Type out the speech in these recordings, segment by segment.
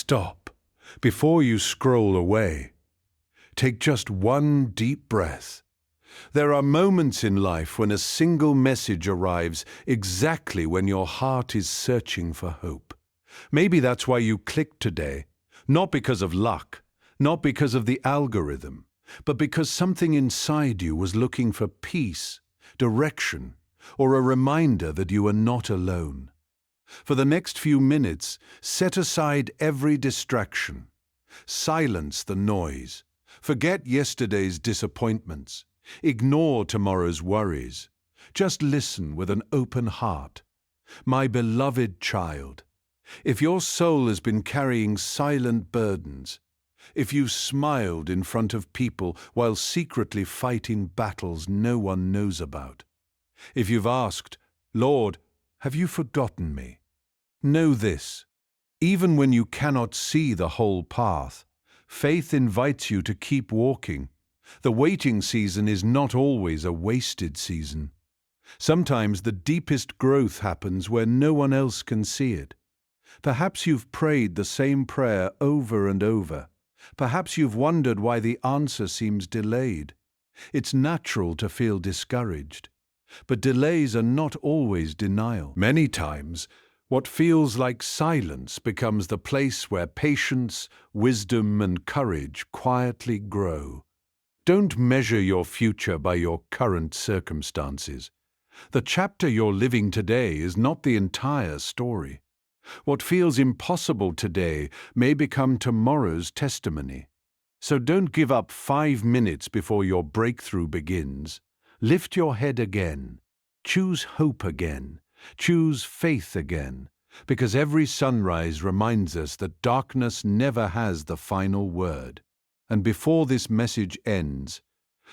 stop before you scroll away. Take just one deep breath. There are moments in life when a single message arrives exactly when your heart is searching for hope. Maybe that's why you clicked today, not because of luck, not because of the algorithm, but because something inside you was looking for peace, direction, or a reminder that you are not alone. For the next few minutes, set aside every distraction. Silence the noise. Forget yesterday's disappointments. Ignore tomorrow's worries. Just listen with an open heart. My beloved child, if your soul has been carrying silent burdens, if you've smiled in front of people while secretly fighting battles no one knows about, if you've asked, Lord, have you forgotten me? Know this, even when you cannot see the whole path, faith invites you to keep walking. The waiting season is not always a wasted season. Sometimes the deepest growth happens where no one else can see it. Perhaps you've prayed the same prayer over and over. Perhaps you've wondered why the answer seems delayed. It's natural to feel discouraged. But delays are not always denial. Many times, what feels like silence becomes the place where patience, wisdom, and courage quietly grow. Don't measure your future by your current circumstances. The chapter you're living today is not the entire story. What feels impossible today may become tomorrow's testimony. So don't give up 5 minutes before your breakthrough begins. Lift your head again. Choose hope again. Choose faith again. Because every sunrise reminds us that darkness never has the final word. And before this message ends,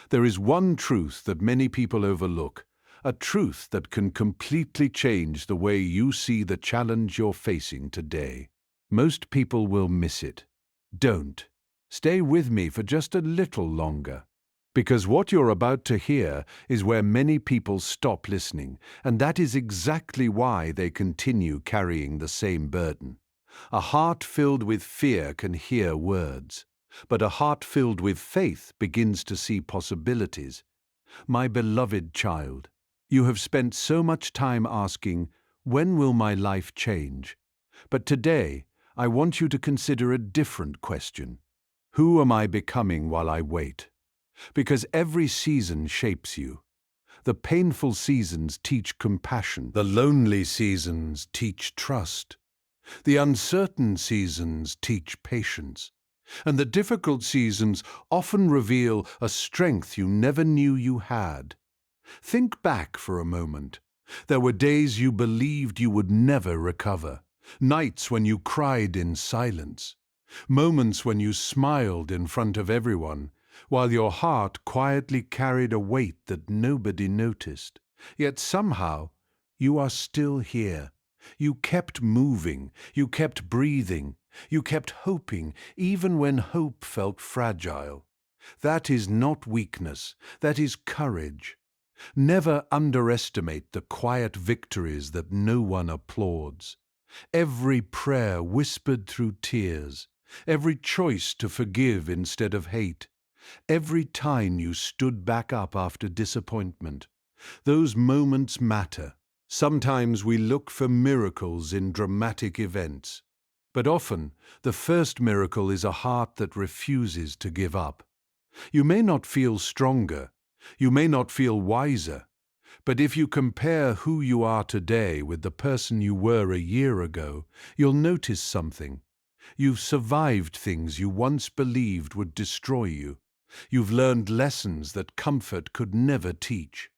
there is one truth that many people overlook, a truth that can completely change the way you see the challenge you're facing today. Most people will miss it. Don't. Stay with me for just a little longer. Because what you're about to hear is where many people stop listening, and that is exactly why they continue carrying the same burden. A heart filled with fear can hear words. But a heart filled with faith begins to see possibilities. My beloved child, you have spent so much time asking, when will my life change? But today, I want you to consider a different question. Who am I becoming while I wait? Because every season shapes you. The painful seasons teach compassion. The lonely seasons teach trust. The uncertain seasons teach patience. And the difficult seasons often reveal a strength you never knew you had. Think back for a moment. There were days you believed you would never recover, nights when you cried in silence, moments when you smiled in front of everyone, while your heart quietly carried a weight that nobody noticed. Yet somehow, you are still here. You kept moving, you kept breathing, you kept hoping, even when hope felt fragile. That is not weakness, that is courage. Never underestimate the quiet victories that no one applauds. Every prayer whispered through tears, every choice to forgive instead of hate, every time you stood back up after disappointment. Those moments matter. Sometimes we look for miracles in dramatic events, but often the first miracle is a heart that refuses to give up. You may not feel stronger, you may not feel wiser, but if you compare who you are today with the person you were a year ago, you'll notice something. You've survived things you once believed would destroy you. You've learned lessons that comfort could never teach.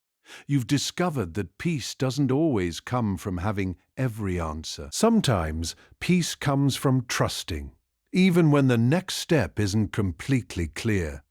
You've discovered that peace doesn't always come from having every answer. Sometimes peace comes from trusting, even when the next step isn't completely clear.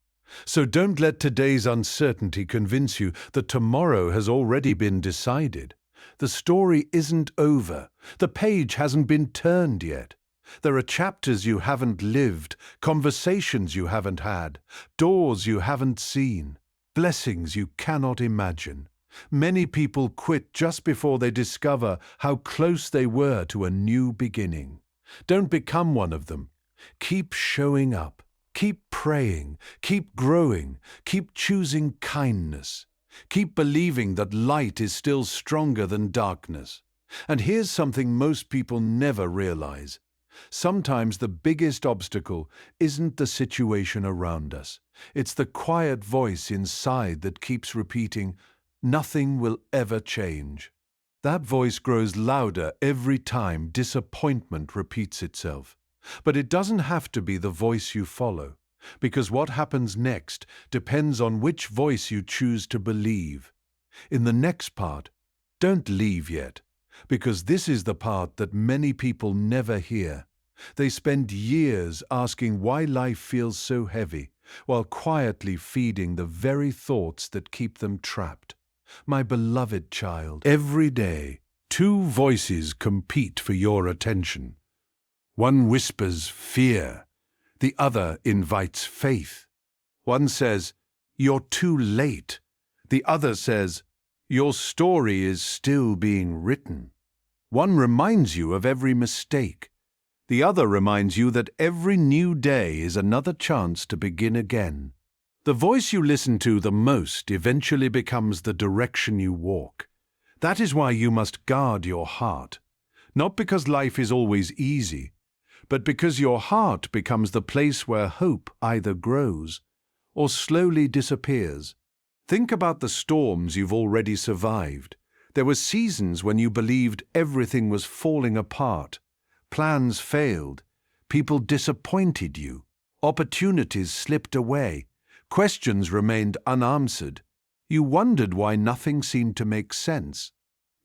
So don't let today's uncertainty convince you that tomorrow has already been decided. The story isn't over. The page hasn't been turned yet. There are chapters you haven't lived, conversations you haven't had, doors you haven't seen, blessings you cannot imagine. Many people quit just before they discover how close they were to a new beginning. Don't become one of them. Keep showing up. Keep praying. Keep growing. Keep choosing kindness. Keep believing that light is still stronger than darkness. And here's something most people never realize. Sometimes the biggest obstacle isn't the situation around us. It's the quiet voice inside that keeps repeating, "Nothing will ever change." That voice grows louder every time disappointment repeats itself. But it doesn't have to be the voice you follow, because what happens next depends on which voice you choose to believe. In the next part, don't leave yet, because this is the part that many people never hear. They spend years asking why life feels so heavy, while quietly feeding the very thoughts that keep them trapped. My beloved child, every day, two voices compete for your attention. One whispers fear, the other invites faith. One says, "You're too late." The other says, "Your story is still being written." One reminds you of every mistake. The other reminds you that every new day is another chance to begin again. The voice you listen to the most eventually becomes the direction you walk. That is why you must guard your heart. Not because life is always easy, but because your heart becomes the place where hope either grows or slowly disappears. Think about the storms you've already survived. There were seasons when you believed everything was falling apart. Plans failed. People disappointed you. Opportunities slipped away. Questions remained unanswered. You wondered why nothing seemed to make sense.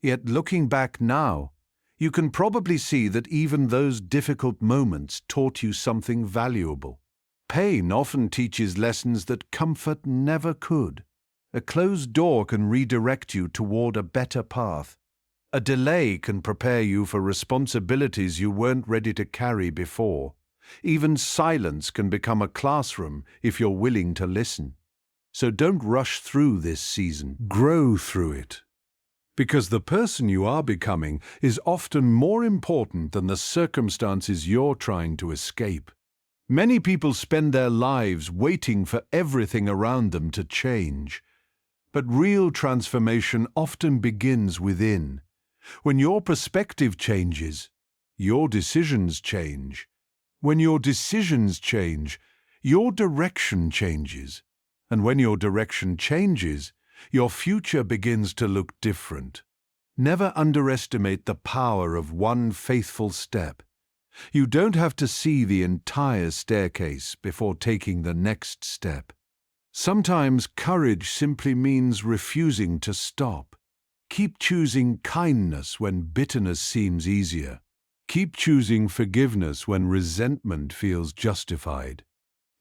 Yet looking back now, you can probably see that even those difficult moments taught you something valuable. Pain often teaches lessons that comfort never could. A closed door can redirect you toward a better path. A delay can prepare you for responsibilities you weren't ready to carry before. Even silence can become a classroom if you're willing to listen. So don't rush through this season. Grow through it. Because the person you are becoming is often more important than the circumstances you're trying to escape. Many people spend their lives waiting for everything around them to change. But real transformation often begins within. When your perspective changes, your decisions change. When your decisions change, your direction changes. And when your direction changes, your future begins to look different. Never underestimate the power of one faithful step. You don't have to see the entire staircase before taking the next step. Sometimes courage simply means refusing to stop. Keep choosing kindness when bitterness seems easier. Keep choosing forgiveness when resentment feels justified.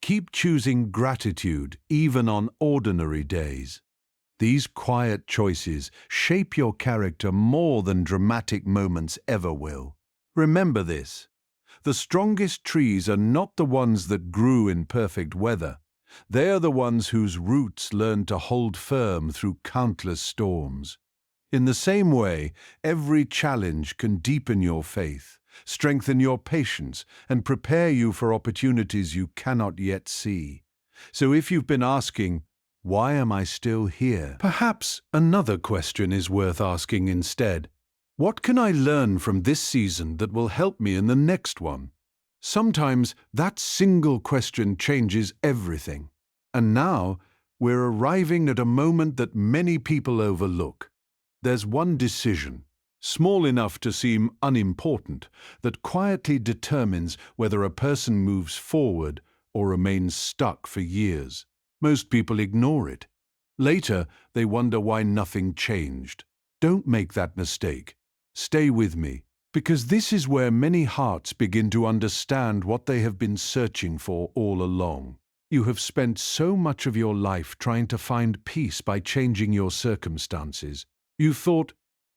Keep choosing gratitude even on ordinary days. These quiet choices shape your character more than dramatic moments ever will. Remember this: the strongest trees are not the ones that grew in perfect weather. They are the ones whose roots learned to hold firm through countless storms. In the same way, every challenge can deepen your faith, strengthen your patience, and prepare you for opportunities you cannot yet see. So if you've been asking, "Why am I still here?" perhaps another question is worth asking instead. What can I learn from this season that will help me in the next one? Sometimes that single question changes everything. And now we're arriving at a moment that many people overlook. There's one decision, small enough to seem unimportant, that quietly determines whether a person moves forward or remains stuck for years. Most people ignore it. Later, they wonder why nothing changed. Don't make that mistake. Stay with me, because this is where many hearts begin to understand what they have been searching for all along. You have spent so much of your life trying to find peace by changing your circumstances. You thought,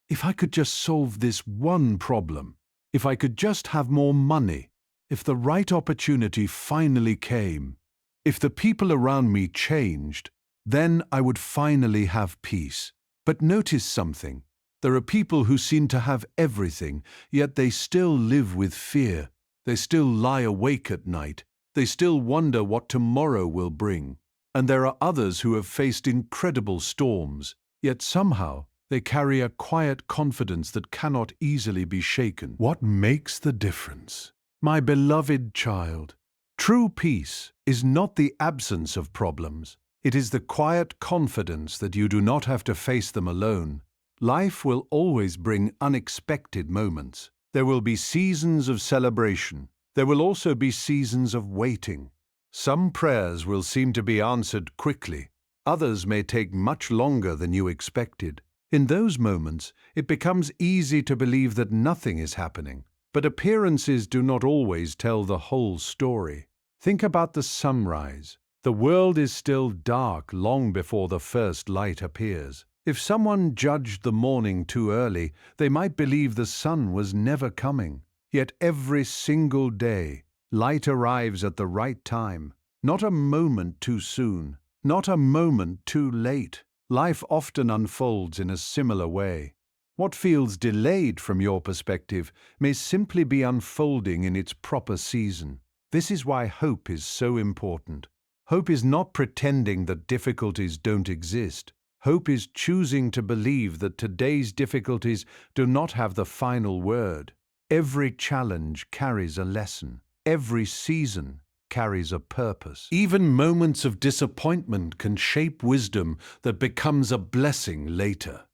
if I could just solve this one problem, if I could just have more money, if the right opportunity finally came, if the people around me changed, then I would finally have peace. But notice something. There are people who seem to have everything, yet they still live with fear, They still lie awake at night. They still wonder what tomorrow will bring. And there are others who have faced incredible storms, yet somehow they carry a quiet confidence that cannot easily be shaken. What makes the difference? My beloved child, true peace is not the absence of problems. It is the quiet confidence that you do not have to face them alone. Life will always bring unexpected moments. There will be seasons of celebration. There will also be seasons of waiting. Some prayers will seem to be answered quickly. Others may take much longer than you expected. In those moments, it becomes easy to believe that nothing is happening. But appearances do not always tell the whole story. Think about the sunrise. The world is still dark long before the first light appears. If someone judged the morning too early, they might believe the sun was never coming. Yet every single day, light arrives at the right time. Not a moment too soon, not a moment too late. Life often unfolds in a similar way. What feels delayed from your perspective may simply be unfolding in its proper season. This is why hope is so important. Hope is not pretending that difficulties don't exist. Hope is choosing to believe that today's difficulties do not have the final word. Every challenge carries a lesson. Every season carries a purpose. Even moments of disappointment can shape wisdom that becomes a blessing later.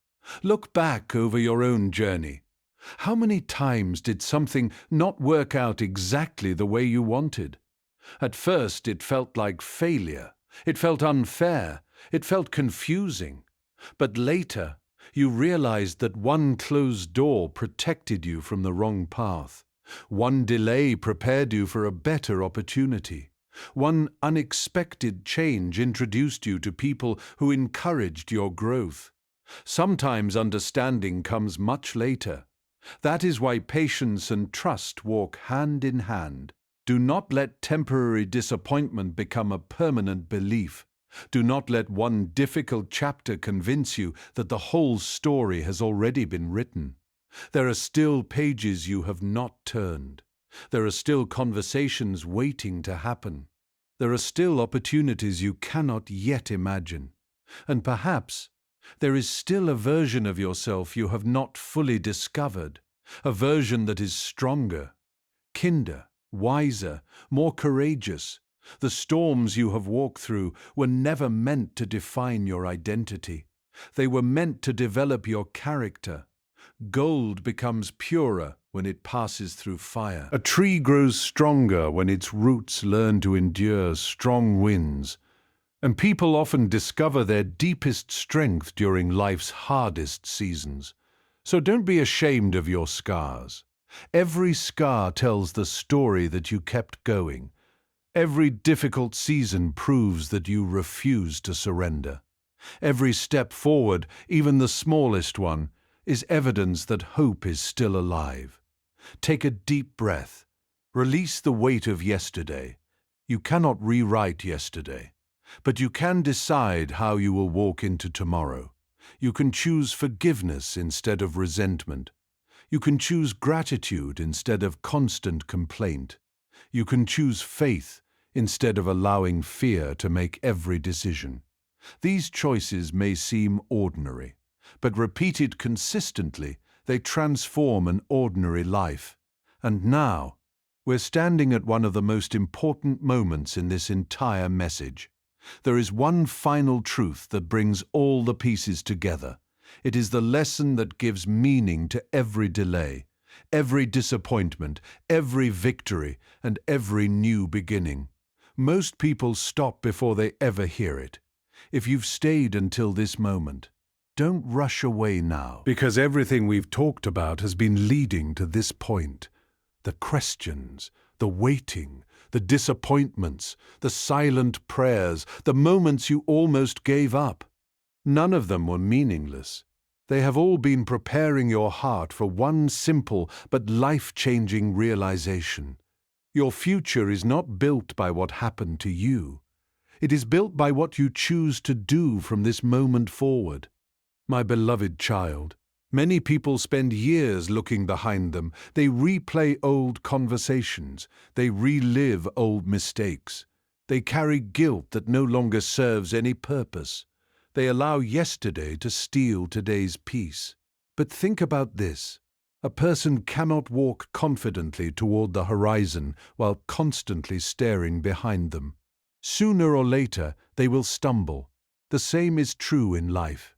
Look back over your own journey. How many times did something not work out exactly the way you wanted? At first, it felt like failure. It felt unfair. It felt confusing. But later, you realized that one closed door protected you from the wrong path. One delay prepared you for a better opportunity. One unexpected change introduced you to people who encouraged your growth. Sometimes understanding comes much later. That is why patience and trust walk hand in hand. Do not let temporary disappointment become a permanent belief. Do not let one difficult chapter convince you that the whole story has already been written. There are still pages you have not turned. There are still conversations waiting to happen. There are still opportunities you cannot yet imagine. And perhaps there is still a version of yourself you have not fully discovered, a version that is stronger, kinder, wiser, more courageous. The storms you have walked through were never meant to define your identity. They were meant to develop your character. Gold becomes purer when it passes through fire. A tree grows stronger when its roots learn to endure strong winds. And people often discover their deepest strength during life's hardest seasons. So don't be ashamed of your scars. Every scar tells the story that you kept going. Every difficult season proves that you refuse to surrender. Every step forward, even the smallest one, is evidence that hope is still alive. Take a deep breath. Release the weight of yesterday. You cannot rewrite yesterday, but you can decide how you will walk into tomorrow. You can choose forgiveness instead of resentment. You can choose gratitude instead of constant complaint. You can choose faith instead of allowing fear to make every decision. These choices may seem ordinary, but repeated consistently, they transform an ordinary life. And now, we're standing at one of the most important moments in this entire message. There is one final truth that brings all the pieces together. It is the lesson that gives meaning to every delay, every disappointment, every victory, and every new beginning. Most people stop before they ever hear it. If you've stayed until this moment, don't rush away now, because everything we've talked about has been leading to this point. The questions, the waiting, the disappointments, the silent prayers, the moments you almost gave up. None of them were meaningless. They have all been preparing your heart for one simple but life-changing realization. Your future is not built by what happened to you. It is built by what you choose to do from this moment forward. My beloved child, Many people spend years looking behind them. They replay old conversations. They relive old mistakes. They carry guilt that no longer serves any purpose. They allow yesterday to steal today's peace. But think about this. A person cannot walk confidently toward the horizon while constantly staring behind them. Sooner or later, they will stumble. The same is true in life.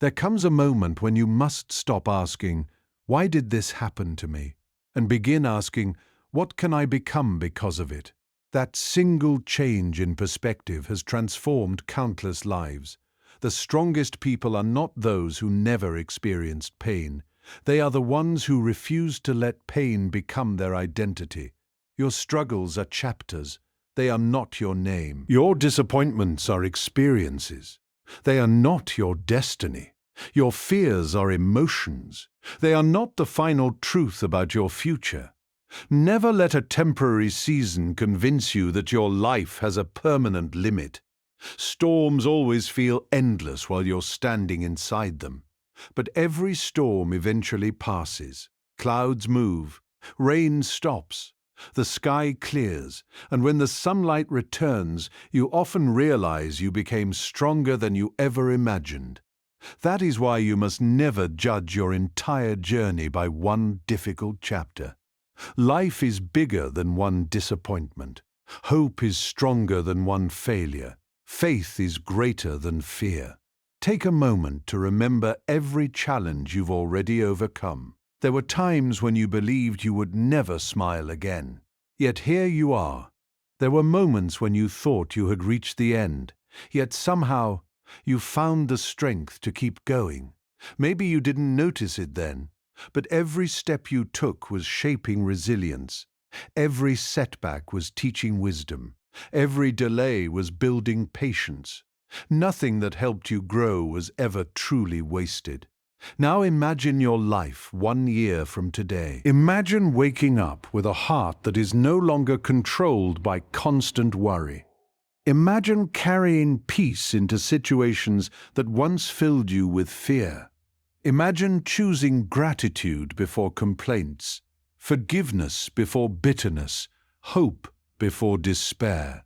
There comes a moment when you must stop asking, "Why did this happen to me?" and begin asking, "What can I become because of it?" That single change in perspective has transformed countless lives. The strongest people are not those who never experienced pain. They are the ones who refuse to let pain become their identity. Your struggles are chapters. They are not your name. Your disappointments are experiences. They are not your destiny. Your fears are emotions. They are not the final truth about your future. Never let a temporary season convince you that your life has a permanent limit. Storms always feel endless while you're standing inside them. But every storm eventually passes. Clouds move. Rain stops. The sky clears. And when the sunlight returns, you often realize you became stronger than you ever imagined. That is why you must never judge your entire journey by one difficult chapter. Life is bigger than one disappointment. Hope is stronger than one failure. Faith is greater than fear. Take a moment to remember every challenge you've already overcome. There were times when you believed you would never smile again. Yet here you are. There were moments when you thought you had reached the end. Yet somehow you found the strength to keep going. Maybe you didn't notice it then, but every step you took was shaping resilience. Every setback was teaching wisdom. Every delay was building patience. Nothing that helped you grow was ever truly wasted. Now imagine your life 1 year from today. Imagine waking up with a heart that is no longer controlled by constant worry. Imagine carrying peace into situations that once filled you with fear. Imagine choosing gratitude before complaints, forgiveness before bitterness, hope before despair.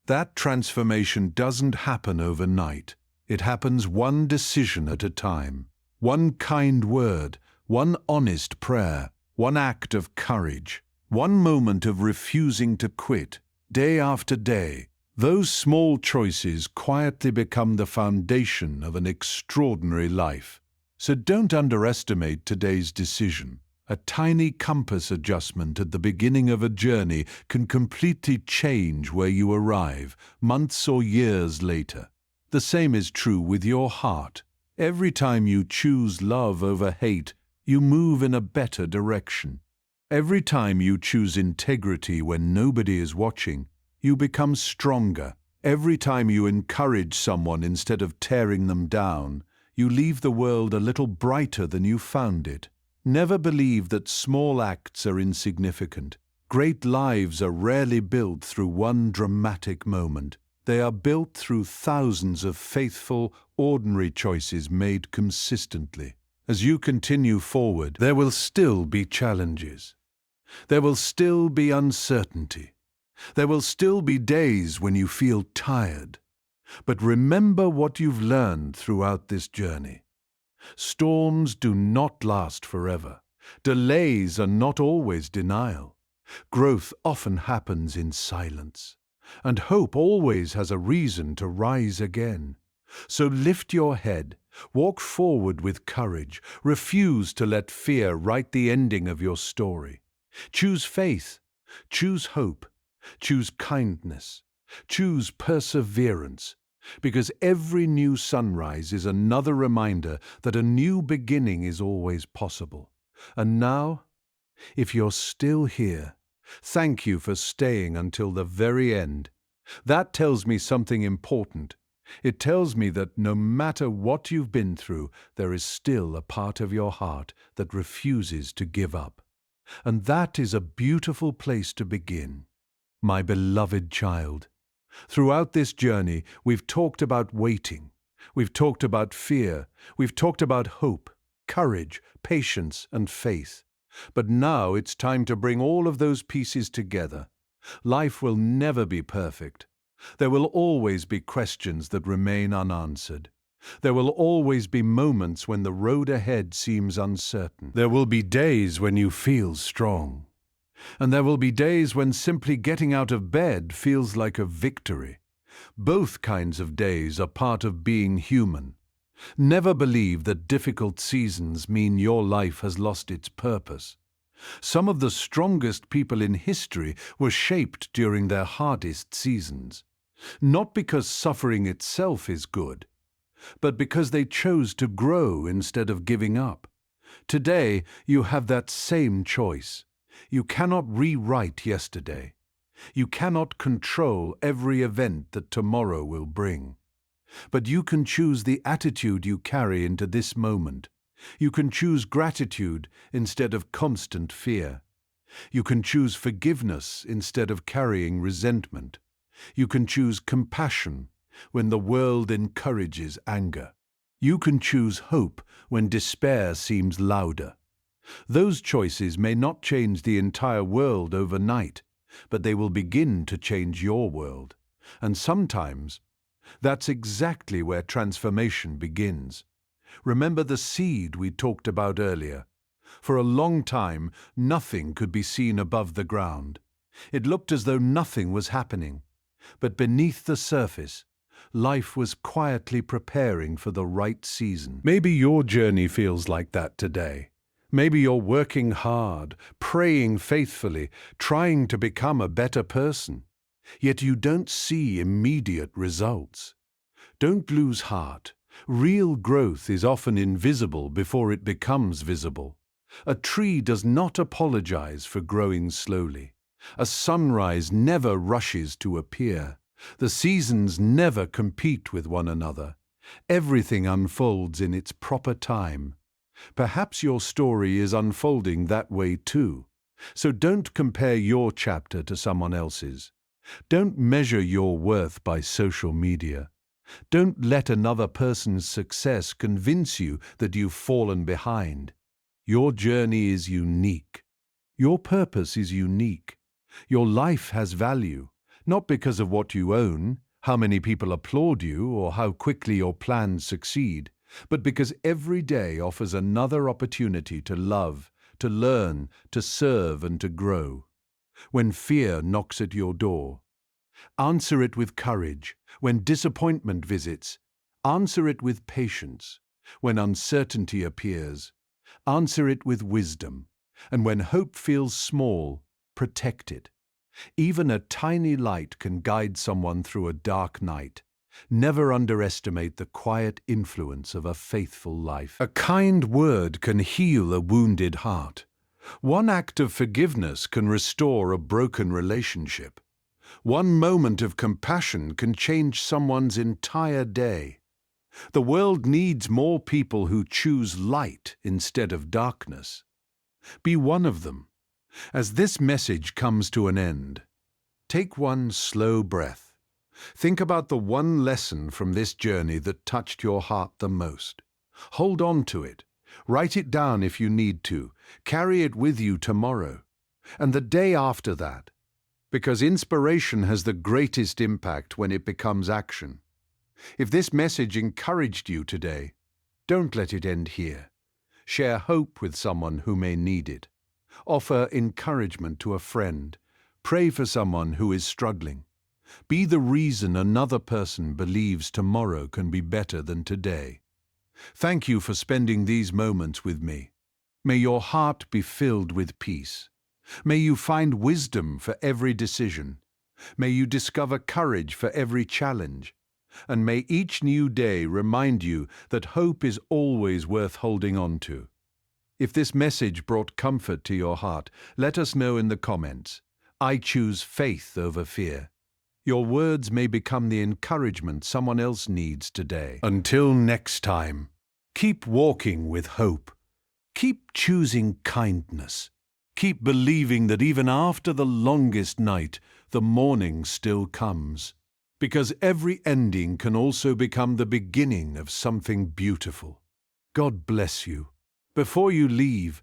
That transformation doesn't happen overnight. It happens one decision at a time. One kind word, one honest prayer, one act of courage, one moment of refusing to quit, day after day. Those small choices quietly become the foundation of an extraordinary life. So don't underestimate today's decision. A tiny compass adjustment at the beginning of a journey can completely change where you arrive, months or years later. The same is true with your heart. Every time you choose love over hate, you move in a better direction. Every time you choose integrity when nobody is watching, you become stronger. Every time you encourage someone instead of tearing them down, you leave the world a little brighter than you found it. Never believe that small acts are insignificant. Great lives are rarely built through one dramatic moment. They are built through thousands of faithful, ordinary choices made consistently. As you continue forward, there will still be challenges. There will still be uncertainty. There will still be days when you feel tired. But remember what you've learned throughout this journey. Storms do not last forever. Delays are not always denial. Growth often happens in silence. And hope always has a reason to rise again. So lift your head, walk forward with courage, refuse to let fear write the ending of your story. Choose faith, choose hope, choose kindness, choose perseverance, because every new sunrise is another reminder that a new beginning is always possible. And now, if you're still here, thank you for staying until the very end. That tells me something important. It tells me that no matter what you've been through, there is still a part of your heart that refuses to give up. And that is a beautiful place to begin. My beloved child, throughout this journey, we've talked about waiting. We've talked about fear. We've talked about hope, courage, patience, and faith. But now it's time to bring all of those pieces together. Life will never be perfect. There will always be questions that remain unanswered. There will always be moments when the road ahead seems uncertain. There will be days when you feel strong. And there will be days when simply getting out of bed feels like a victory. Both kinds of days are part of being human. Never believe that difficult seasons mean your life has lost its purpose. Some of the strongest people in history were shaped during their hardest seasons. Not because suffering itself is good, but because they chose to grow instead of giving up. Today, you have that same choice. You cannot rewrite yesterday. You cannot control every event that tomorrow will bring. But you can choose the attitude you carry into this moment. You can choose gratitude instead of constant fear. You can choose forgiveness instead of carrying resentment. You can choose compassion when the world encourages anger. You can choose hope when despair seems louder. Those choices may not change the entire world overnight, but they will begin to change your world. And sometimes, that's exactly where transformation begins. Remember the seed we talked about earlier. For a long time, nothing could be seen above the ground. It looked as though nothing was happening. But beneath the surface, life was quietly preparing for the right season. Maybe your journey feels like that today. Maybe you're working hard, praying faithfully, trying to become a better person. Yet you don't see immediate results. Don't lose heart. Real growth is often invisible before it becomes visible. A tree does not apologize for growing slowly. A sunrise never rushes to appear. The seasons never compete with one another. Everything unfolds in its proper time. Perhaps your story is unfolding that way too. So don't compare your chapter to someone else's. Don't measure your worth by social media. Don't let another person's success convince you that you've fallen behind. Your journey is unique. Your purpose is unique. Your life has value, not because of what you own, how many people applaud you, or how quickly your plans succeed, but because every day offers another opportunity to love, to learn, to serve, and to grow. When fear knocks at your door, answer it with courage. When disappointment visits, answer it with patience. When uncertainty appears, answer it with wisdom. And when hope feels small, protect it. Even a tiny light can guide someone through a dark night. Never underestimate the quiet influence of a faithful life. A kind word can heal a wounded heart. One act of forgiveness can restore a broken relationship. One moment of compassion can change someone's entire day. The world needs more people who choose light instead of darkness. Be one of them. As this message comes to an end, take one slow breath. Think about the one lesson from this journey that touched your heart the most. Hold on to it. Write it down if you need to. Carry it with you tomorrow and the day after that, because inspiration has the greatest impact when it becomes action. If this message encouraged you today, don't let it end here. Share hope with someone who may need it. Offer encouragement to a friend. Pray for someone who is struggling. Be the reason another person believes tomorrow can be better than today. Thank you for spending these moments with me. May your heart be filled with peace. May you find wisdom for every decision. May you discover courage for every challenge. And may each new day remind you that hope is always worth holding on to. If this message brought comfort to your heart, let us know in the comments. I choose faith over fear. Your words may become the encouragement someone else needs today. Until next time, keep walking with hope. Keep choosing kindness. Keep believing that even after the longest night, the morning still comes. Because every ending can also become the beginning of something beautiful. God bless you. Before you leave,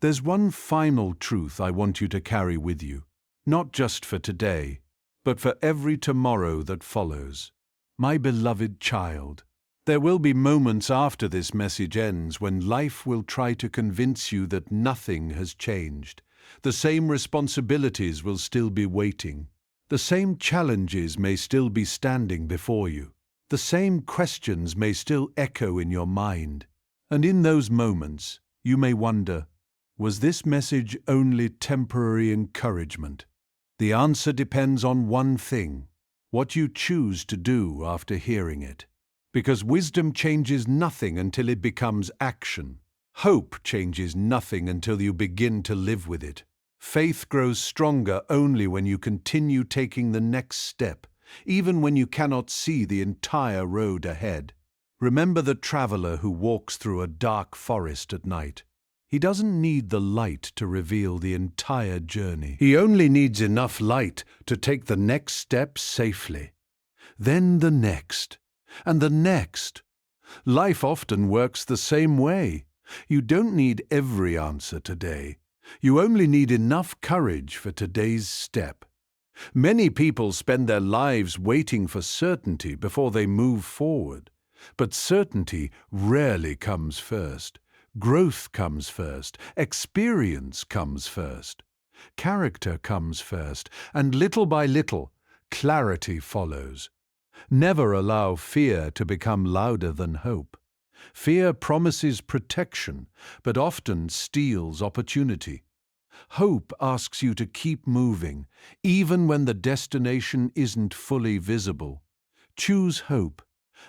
there's one final truth I want you to carry with you, not just for today, but for every tomorrow that follows. My beloved child, there will be moments after this message ends when life will try to convince you that nothing has changed. The same responsibilities will still be waiting. The same challenges may still be standing before you. The same questions may still echo in your mind. And in those moments, you may wonder, was this message only temporary encouragement? The answer depends on one thing: what you choose to do after hearing it. Because wisdom changes nothing until it becomes action. Hope changes nothing until you begin to live with it. Faith grows stronger only when you continue taking the next step, even when you cannot see the entire road ahead. Remember the traveler who walks through a dark forest at night. He doesn't need the light to reveal the entire journey. He only needs enough light to take the next step safely. Then the next, and the next. Life often works the same way. You don't need every answer today. You only need enough courage for today's step. Many people spend their lives waiting for certainty before they move forward. But certainty rarely comes first. Growth comes first. Experience comes first. Character comes first. And little by little, clarity follows. Never allow fear to become louder than hope. Fear promises protection, but often steals opportunity. Hope asks you to keep moving, even when the destination isn't fully visible. Choose hope,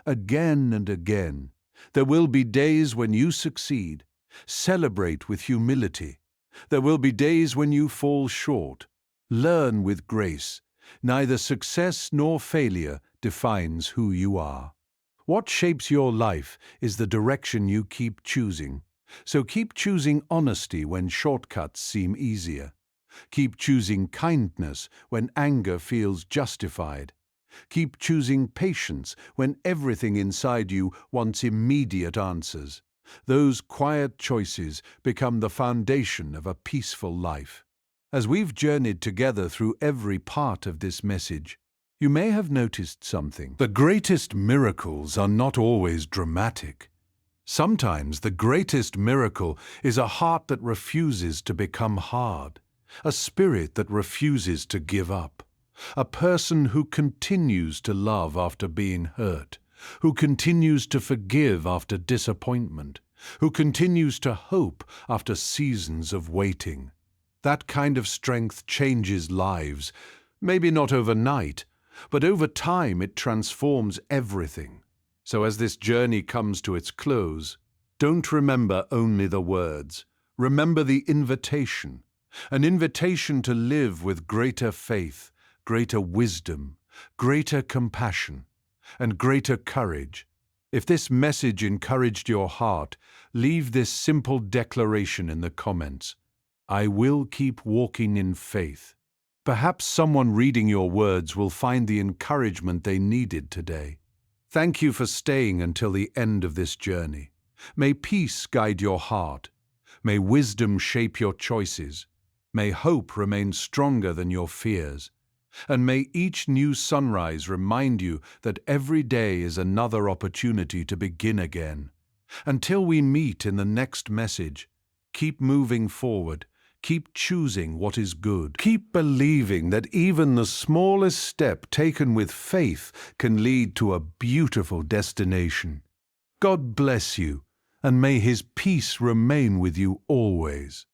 again and again. There will be days when you succeed. Celebrate with humility. There will be days when you fall short. Learn with grace. Neither success nor failure defines who you are. What shapes your life is the direction you keep choosing. So keep choosing honesty when shortcuts seem easier. Keep choosing kindness when anger feels justified. Keep choosing patience when everything inside you wants immediate answers. Those quiet choices become the foundation of a peaceful life. As we've journeyed together through every part of this message, you may have noticed something. The greatest miracles are not always dramatic. Sometimes the greatest miracle is a heart that refuses to become hard, a spirit that refuses to give up, a person who continues to love after being hurt, who continues to forgive after disappointment, who continues to hope after seasons of waiting. That kind of strength changes lives, maybe not overnight, but over time it transforms everything. So as this journey comes to its close, don't remember only the words. Remember the invitation, an invitation to live with greater faith, greater wisdom, greater compassion, and greater courage. If this message encouraged your heart, leave this simple declaration in the comments. I will keep walking in faith. Perhaps someone reading your words will find the encouragement they needed today. Thank you for staying until the end of this journey. May peace guide your heart. May wisdom shape your choices. May hope remain stronger than your fears. And may each new sunrise remind you that every day is another opportunity to begin again. Until we meet in the next message, keep moving forward. Keep choosing what is good. Keep believing that even the smallest step taken with faith can lead to a beautiful destination. God bless you, and may His peace remain with you always.